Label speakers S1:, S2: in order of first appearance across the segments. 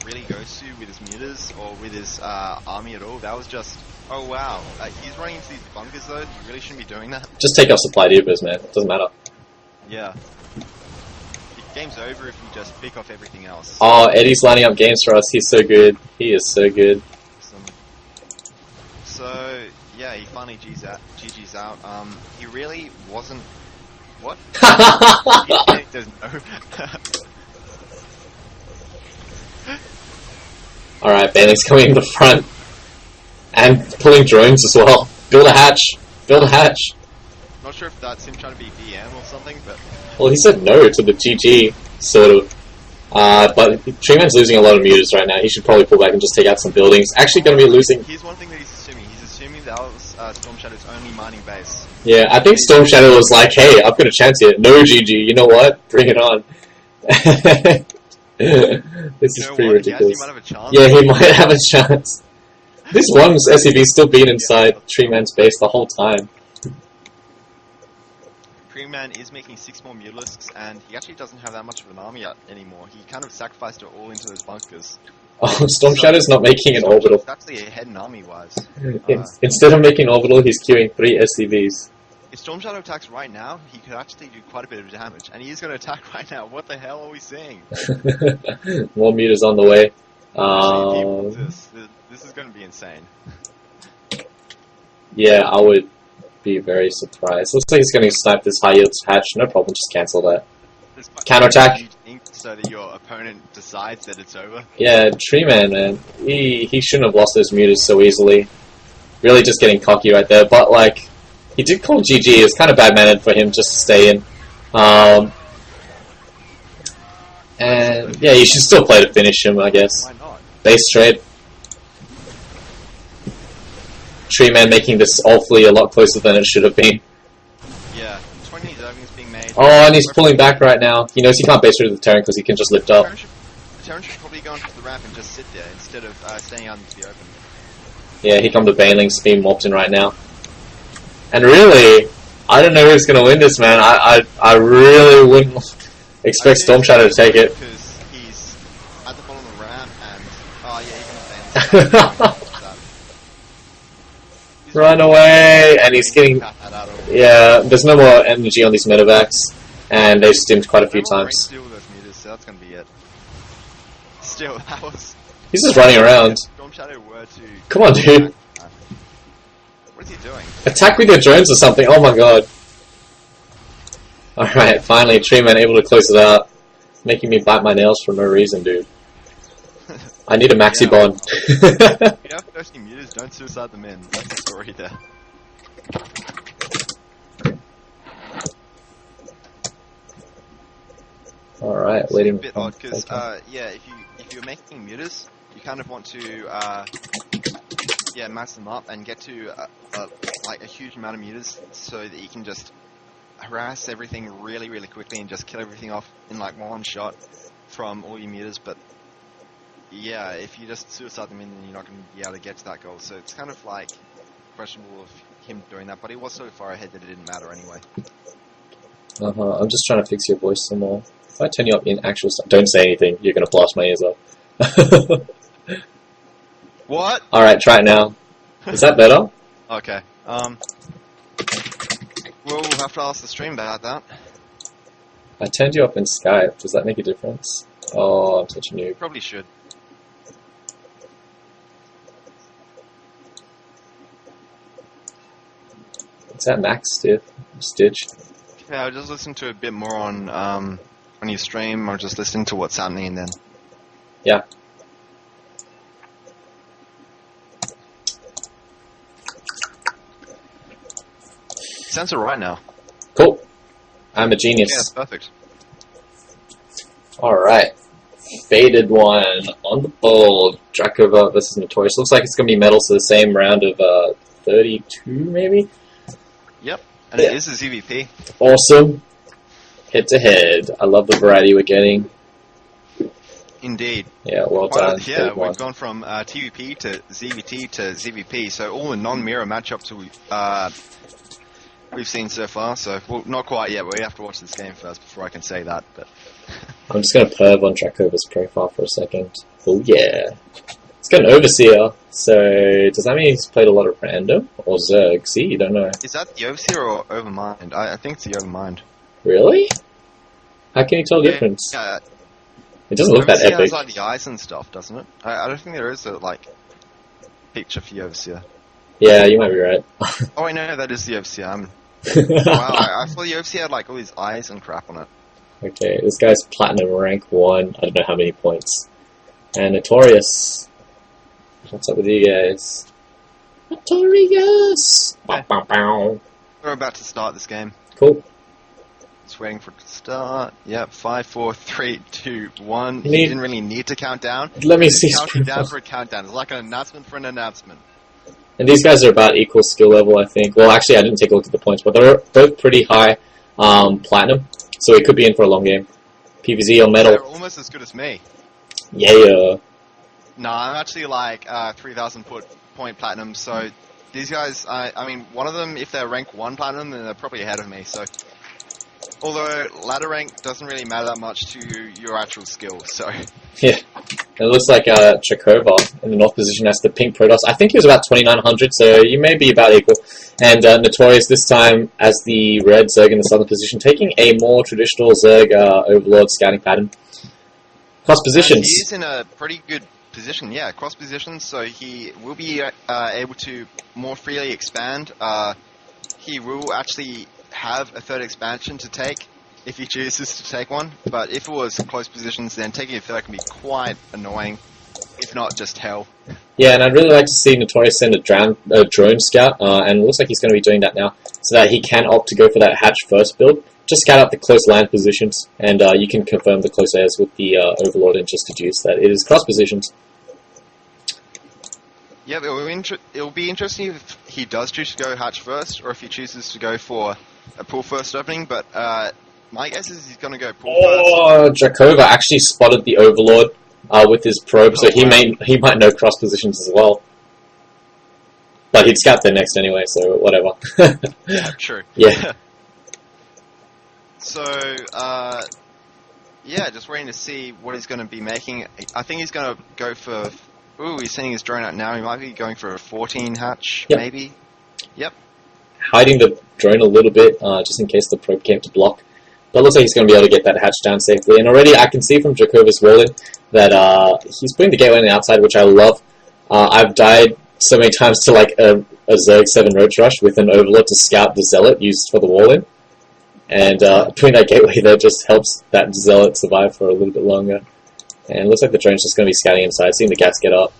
S1: really goes to with his mutas or with his army at all. That was just, oh wow. He's running into these bunkers though. You really shouldn't be doing that.
S2: Just take off supply depots, man. Doesn't matter.
S1: Yeah. Game's over if you just pick off everything else.
S2: Oh, Eddie's lining up games for us. He's so good. He is so good.
S1: So yeah, he finally GG's out. He really wasn't. What? There's no.
S2: Alright, Bailey's coming in the front. And pulling drones as well. Build a hatch. Build a hatch.
S1: Not sure if that's him trying to be DM or something, but...
S2: Well, he said no to the GG, sort of. But Treeman's losing a lot of mutas right now. He should probably pull back and just take out some buildings. Actually going to be losing...
S1: Here's one thing that he's assuming. He's assuming that was Storm Shadow's only mining base.
S2: Yeah, I think Storm Shadow was like, hey, I've got a chance here. No, GG, you know what? Bring it on. This is pretty ridiculous.
S1: Yes, he might have a chance.
S2: Yeah, he might have a chance. This one's SCV's still been inside Treeman's base the whole time.
S1: Treeman is making 6 more mutalisks, and he actually doesn't have that much of an army anymore. He kind of sacrificed it all into those bunkers.
S2: Oh, Storm Shadow's not making an orbital.
S1: He's actually ahead in army-wise.
S2: Instead of making orbital, he's queuing 3 SCVs.
S1: If Storm Shadow attacks right now, he could actually do quite a bit of damage. And he is going to attack right now. What the hell are we seeing?
S2: More meters on the way.
S1: This is going to be insane.
S2: Yeah, I would be very surprised. Looks like he's going to snipe this high yield hatch. No problem, just cancel that. Counterattack.
S1: So that your opponent decides that it's over.
S2: Yeah, Treeman, man. He shouldn't have lost those meters so easily. Really just getting cocky right there. But, like, he did call GG. It's kind of bad-mannered for him just to stay in. And, yeah, you should still play to finish him, I guess.
S1: Why not?
S2: Base trade. Treeman making this awfully a lot closer than it should have been.
S1: Yeah, 20 zerglings being made.
S2: Oh, and he's pulling back right now. He knows he can't base trade with the Terran because he can just lift up.
S1: The Terran should probably go onto the ramp and just sit there instead of staying out into the open.
S2: Yeah, here come the Banelings being mopped in right now. And really, I don't know who's going to win this, man. I really wouldn't expect Storm Shadow to take it.
S1: Because he's at the bottom of the ramp and... Oh, yeah, he's going to Banelings.
S2: Run away! And he's getting... Yeah, there's no more energy on these medevacs. And they've stimmed quite a few times.
S1: Still with those meters, so that's going to be it. Still, that was...
S2: He's just running around.
S1: Storm Shadow were to...
S2: Come on, dude.
S1: What is he doing?
S2: Attack with your drones or something. Oh my god. Alright, finally, Treeman able to close it out. It's making me bite my nails for no reason, dude. I need a maxi bond.
S1: If you have thirsty mutas, don't suicide them in. That's the story there.
S2: Alright,
S1: It's
S2: waiting.
S1: a bit odd because, yeah, if you're making mutas, you kind of want to, yeah, mass them up and get to like a huge amount of mutas so that you can just harass everything really, really quickly and just kill everything off in like one shot from all your mutas. But yeah, if you just suicide them in, then you're not going to be able to get to that goal. So it's kind of like questionable of him doing that, but he was so far ahead that it didn't matter anyway.
S2: I'm just trying to fix your voice some more. If I turn you up in actual stuff, don't say anything. You're gonna blast my ears up.
S1: What?
S2: Alright, try it now. Is that better?
S1: Okay. We'll have to ask the stream about that.
S2: I turned you up in Skype. Does that make a difference? Oh, I'm such a noob.
S1: Probably should.
S2: Is that Max Stitch?
S1: Yeah, I'll just listen to a bit more on your stream, or just listen to what's happening and then.
S2: Yeah.
S1: Sounds alright now.
S2: Cool. I'm a genius.
S1: Yeah, that's perfect.
S2: Alright. Faded one on the board. Drakova versus Notorious. Looks like it's going to be medals to the same round of 32, maybe?
S1: Yep, and it is a ZVP.
S2: Awesome. Head to head. I love the variety we're getting.
S1: Indeed.
S2: Yeah, well done.
S1: Yeah, we've gone from TVP to ZVT to ZVP, so all the non-mirror matchups we've seen so far. So, well, not quite yet. But we have to watch this game first before I can say that. But
S2: I'm just going to perv on Dracova's profile for a second. Oh yeah. He's got an Overseer, so does that mean he's played a lot of random? Or Zerg? See, you don't know.
S1: is that the Overseer or Overmind? I think it's the Overmind.
S2: Really? How can you tell the difference?
S1: Yeah,
S2: It doesn't look that
S1: Overseer
S2: epic.
S1: has like the eyes and stuff, doesn't it? I don't think there is a like picture for the Overseer.
S2: Yeah, you might be right.
S1: Oh, I know that is the Overseer. Wow, I thought the Overseer had like all these eyes and crap on it.
S2: Okay, this guy's Platinum rank 1, I don't know how many points. And Notorious. What's up with you guys? Notorious! Bow, bow, bow.
S1: We're about to start this game.
S2: Cool.
S1: Just waiting for it to start. Yep, 5, 4, 3, 2, 1.
S2: Need-
S1: He didn't really need to count down.
S2: Let me see his
S1: Counting down
S2: profile.
S1: for a countdown. It's like an announcement for an announcement.
S2: And these guys are about equal skill level, I think. Well, actually, I didn't take a look at the points, but they're both pretty high Platinum, so he could be in for a long game. PVZ on
S1: They're
S2: metal.
S1: almost as good as me.
S2: Yeah.
S1: No, I'm actually like 3,000 point platinum. So these guys, I mean, one of them, if they're rank 1 platinum, then they're probably ahead of me. So although ladder rank doesn't really matter that much to your actual skill. So
S2: Yeah. It looks like Chakova in the north position has the pink Protoss. I think he was about 2,900, so you may be about equal. And Notorious this time as the red Zerg in the southern position, taking a more traditional Zerg Overlord scouting pattern. Cross positions.
S1: he's in a pretty good position. Yeah, cross positions. So he will be able to more freely expand. He will actually have a third expansion to take if he chooses to take one, but if it was close positions, then taking a third can be quite annoying, if not just hell.
S2: Yeah, and I'd really like to see Notorious send a drone scout, and it looks like he's going to be doing that now, so that he can opt to go for that hatch first build. Just scout out the close land positions, and you can confirm the close airs with the Overlord and just deduce that it is cross positions.
S1: Yeah, it'll be interesting if he does choose to go hatch first, or if he chooses to go for a pull first opening, but my guess is he's going to go pull first.
S2: Oh, Drakova actually spotted the Overlord with his probe, so he might know cross positions as well. But he'd scout there next anyway, so whatever.
S1: Yeah, true.
S2: Yeah.
S1: So, yeah, just waiting to see what he's going to be making. I think he's going to go for... Ooh, he's sending his drone out now. He might be going for a 14 hatch,
S2: Yep.
S1: maybe. Yep.
S2: Hiding the drone a little bit, just in case the probe came to block. But it looks like he's going to be able to get that hatch down safely. And already I can see from Dracova's Warlord that he's putting the gateway on the outside, which I love. I've died so many times to like a Zerg 7 Roach Rush with an Overlord to scout the Zealot used for the Warlord. And putting that gateway there just helps that Zealot survive for a little bit longer. And it looks like the drone's just going to be scouting inside, seeing the gas get up.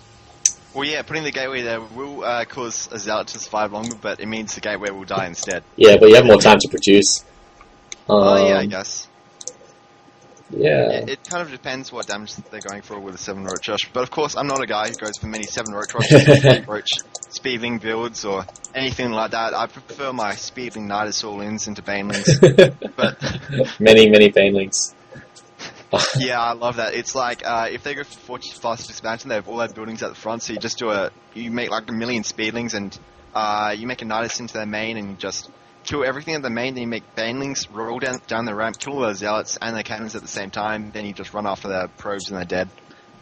S1: Well, yeah, putting the gateway there will cause a Zealot to survive longer, but it means the gateway will die instead.
S2: Yeah, but you have more time to produce.
S1: Oh, yeah, I guess.
S2: Yeah.
S1: It kind of depends what damage they're going for with a 7 Roach Rush. But of course, I'm not a guy who goes for many 7 Roach Rushes, Roach Speedling builds, or anything like that. I prefer my Speedling Nidus all-ins into Banelings. But
S2: many Banelings.
S1: yeah, I love that. It's like, if they go for fast expansion, they have all their buildings at the front, so you just you make like a million Speedlings, and you make a Nidus into their main, and you just kill everything at the main, then you make Banelings, roll down the ramp, kill all the Zealots and their cannons at the same time, then you just run after their probes and they're dead.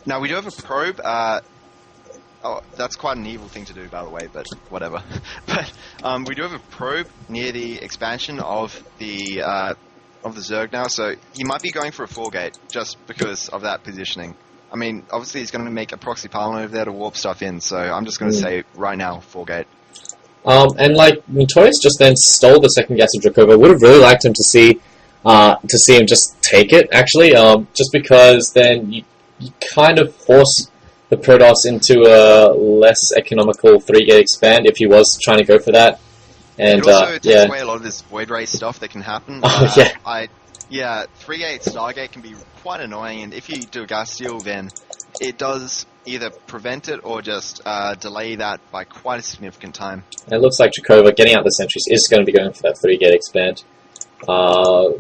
S1: Now, we do have a probe, oh, that's quite an evil thing to do, by the way, but whatever. But, we do have a probe near the expansion of the Zerg now, so he might be going for a 4-gate, just because of that positioning. I mean, obviously he's going to make a proxy pylon over there to warp stuff in, so I'm just going to say right now, 4-gate.
S2: And like Notorious just then stole the second gas of Drakova. Would have really liked him to see him just take it. Actually, just because then you kind of force the Protoss into a less economical 3-gate expand if he was trying to go for that. And
S1: it also takes
S2: yeah,
S1: away a lot of this void ray stuff that can happen.
S2: Oh, yeah.
S1: Yeah, 3-gate Stargate can be quite annoying, and if you do a gas steal, then it does either prevent it or just delay that by quite a significant time.
S2: it looks like Drakova getting out the sentries is going to be going for that 3-gate expand.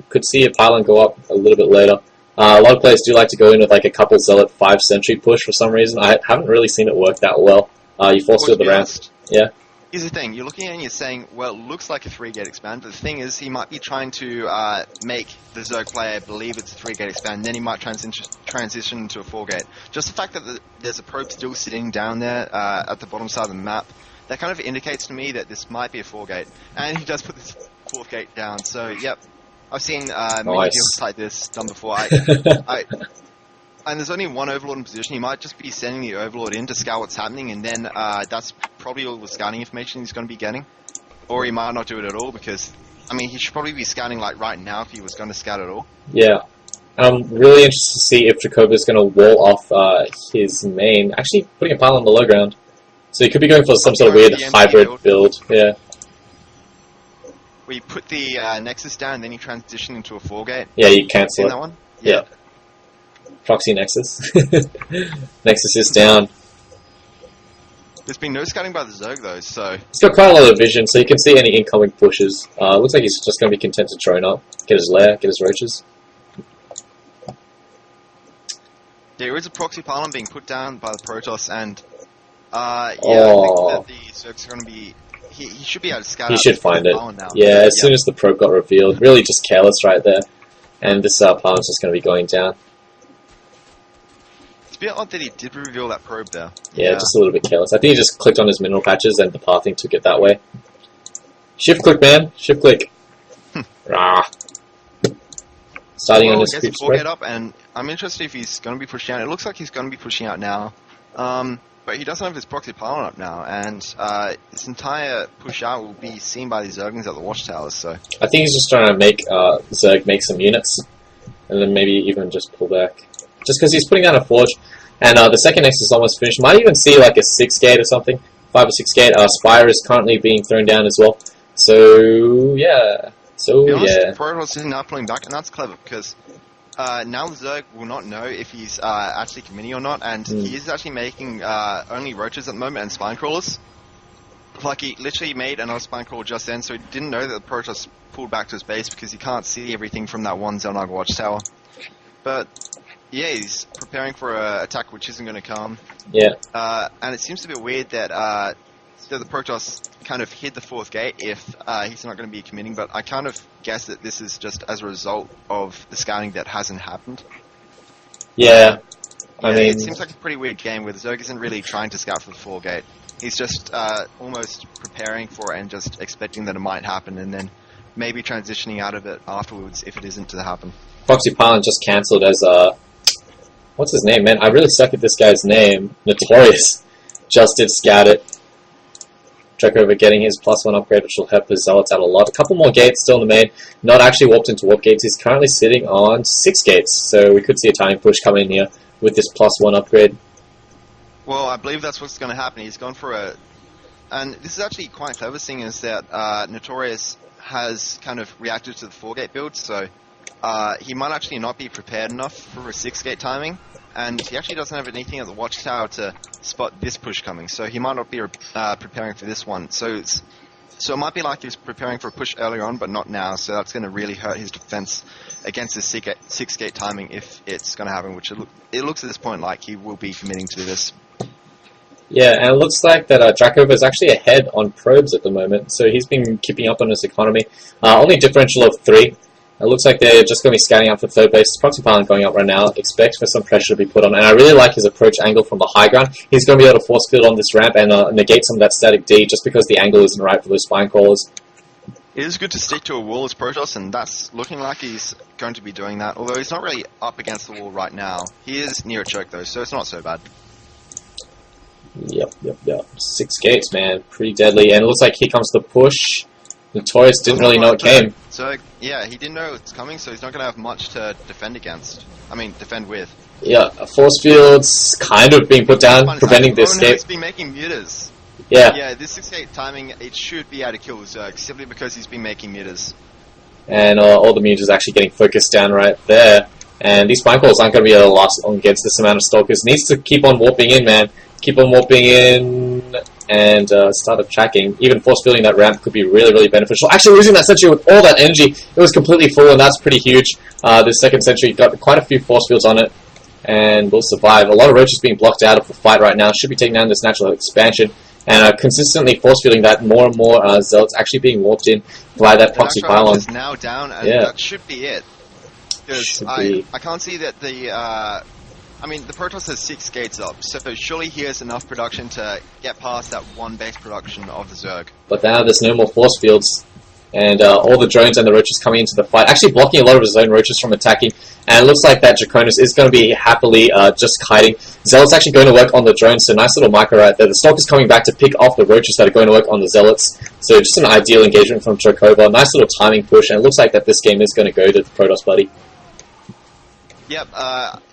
S2: Could see a pylon go up a little bit later. A lot of players do like to go in with like a couple Zealot 5 sentry push for some reason. I haven't really seen it work that well. You force it with the ramp. Yeah.
S1: Here's the thing, you're looking at it and you're saying, well, it looks like a 3-gate expand, but the thing is, he might be trying to make the Zerg player believe it's a 3-gate expand, then he might transition into a 4-gate. Just the fact that there's a probe still sitting down there at the bottom side of the map, that kind of indicates to me that this might be a 4-gate. And he does put this 4th gate down, so yep. I've seen many deals like this done before. And there's only one Overlord in position. He might just be sending the Overlord in to scout what's happening, and then that's probably all the scouting information he's going to be getting. Or he might not do it at all, because, I mean, he should probably be scouting like right now if he was going to scout at all.
S2: Yeah. I'm really interested to see if Jacoba's going to wall off his main, actually putting a pile on the low ground. So he could be going for some sort of weird hybrid build. Yeah.
S1: Where you put the Nexus down and then you transition into a 4-gate.
S2: Yeah, you cancel it.
S1: That one?
S2: Yeah. Proxy Nexus. Nexus is down.
S1: There's been no scouting by the Zerg though, so...
S2: He's got quite a lot of vision, so you can see any incoming pushes. Looks like he's just going to be content to drone up, get his lair, get his roaches.
S1: There is a proxy pylon being put down by the Protoss, and... I think that the Zerg's are going to be... He should be able to scout out.
S2: He should find it.
S1: Now.
S2: Yeah, as soon as the probe got revealed. Really just careless right there. And this pylon's just going to be going down.
S1: It's a bit odd that he did reveal that probe there.
S2: Yeah, just a little bit careless. I think he just clicked on his mineral patches and the pathing took it that way. Shift click, man. Shift click. Rah. Starting on his creep spread.
S1: Up, and I'm interested if he's going to be pushing out. It looks like he's going to be pushing out now. But he doesn't have his proxy pylon up now, and this entire push out will be seen by the Zerglings at the watchtowers, so...
S2: I think he's just trying to make Zerg make some units, and then maybe even just pull back. Just because he's putting down a forge, and the second Nexus is almost finished. Might even see like a 6-gate or something, 5 or 6-gate. Spire is currently being thrown down as well. So, yeah.
S1: Protoss is now pulling back, and that's clever, because... now the Zerg will not know if he's actually committing or not, and he is actually making only roaches at the moment and spine crawlers. Like, he literally made another spine crawler just then, so he didn't know that the Protoss pulled back to his base because he can't see everything from that one Zelnag watchtower. But, yeah, he's preparing for an attack which isn't going to come.
S2: Yeah.
S1: And it seems to be weird that the Protoss kind of hid the 4th gate if he's not going to be committing, but I kind of guess that this is just as a result of the scouting that hasn't happened.
S2: Yeah. I mean...
S1: It seems like a pretty weird game where the Zerg isn't really trying to scout for the 4 gate. He's just almost preparing for it and just expecting that it might happen, and then maybe transitioning out of it afterwards if it isn't to happen.
S2: Proxy Pylon just cancelled as what's his name, man? I really suck at this guy's name. Notorious. Just did scout it. Drakova getting his +1 upgrade, which will help his Zealots out a lot. A couple more gates still in the main. Not actually warped into warp gates. He's currently sitting on 6 gates, so we could see a timing push coming in here with this +1 upgrade.
S1: Well, I believe that's what's going to happen. He's gone for a... And this is actually quite clever, seeing as that Notorious has kind of reacted to the 4-gate build, so he might actually not be prepared enough for a 6-gate timing. And he actually doesn't have anything at the watchtower to spot this push coming, so he might not be preparing for this one. So it might be like he's preparing for a push earlier on, but not now, so that's going to really hurt his defense against this 6-gate timing if it's going to happen, which it looks at this point like he will be committing to this.
S2: Yeah, and it looks like that Drakova is actually ahead on probes at the moment, so he's been keeping up on his economy. Only differential of 3. It looks like they're just going to be scanning out for 3rd base. Proxy Pylon going up right now. Expect for some pressure to be put on. And I really like his approach angle from the high ground. He's going to be able to force field on this ramp and negate some of that static D just because the angle isn't right for those spine crawlers.
S1: It is good to stick to a wall as Protoss, and that's looking like he's going to be doing that. Although he's not really up against the wall right now. He is near a choke though, so it's not so bad.
S2: Yep. 6 gates, man. Pretty deadly. And it looks like here comes the push. Notorious didn't really know it came.
S1: So, yeah, he didn't know it's coming, so he's not going to have much to defend against. I mean, defend with.
S2: Yeah, force fields kind of being put down, preventing the escape.
S1: He's been making mutas.
S2: Yeah.
S1: Yeah, this 6-gate timing, it should be able to kill Zerg, simply because he's been making mutas.
S2: And all the mutas actually getting focused down right there. And these spine calls aren't going to be able to last long against this amount of stalkers. Needs to keep on warping in, man. Keep on warping in and start attacking. Even force fielding that ramp could be really, really beneficial. Actually, losing that sentry with all that energy, it was completely full, and that's pretty huge. This second sentry got quite a few force fields on it, and will survive. A lot of roaches being blocked out of the fight right now. Should be taking down this natural expansion. and consistently force fielding that more and more Zealots actually being warped in by that Proxy Pylon.
S1: is now down, and
S2: Yeah.
S1: that should be it. Because I can't see that the I mean, the Protoss has 6 gates up, so surely he has enough production to get past that one base production of the Zerg.
S2: But now there's no more force fields, and all the drones and the roaches coming into the fight, actually blocking a lot of his own roaches from attacking, and it looks like that Draconis is going to be happily just kiting. Zealot's actually going to work on the drones, so nice little micro right there. The Stalker's coming back to pick off the roaches that are going to work on the Zealots, so just an ideal engagement from Drakova. Nice little timing push, and it looks like that this game is going to go to the Protoss buddy.
S1: Yep,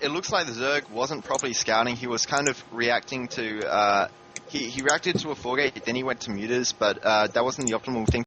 S1: it looks like the Zerg wasn't properly scouting. He was kind of reacting to, he reacted to a 4-gate, then he went to mutas, but that wasn't the optimal thing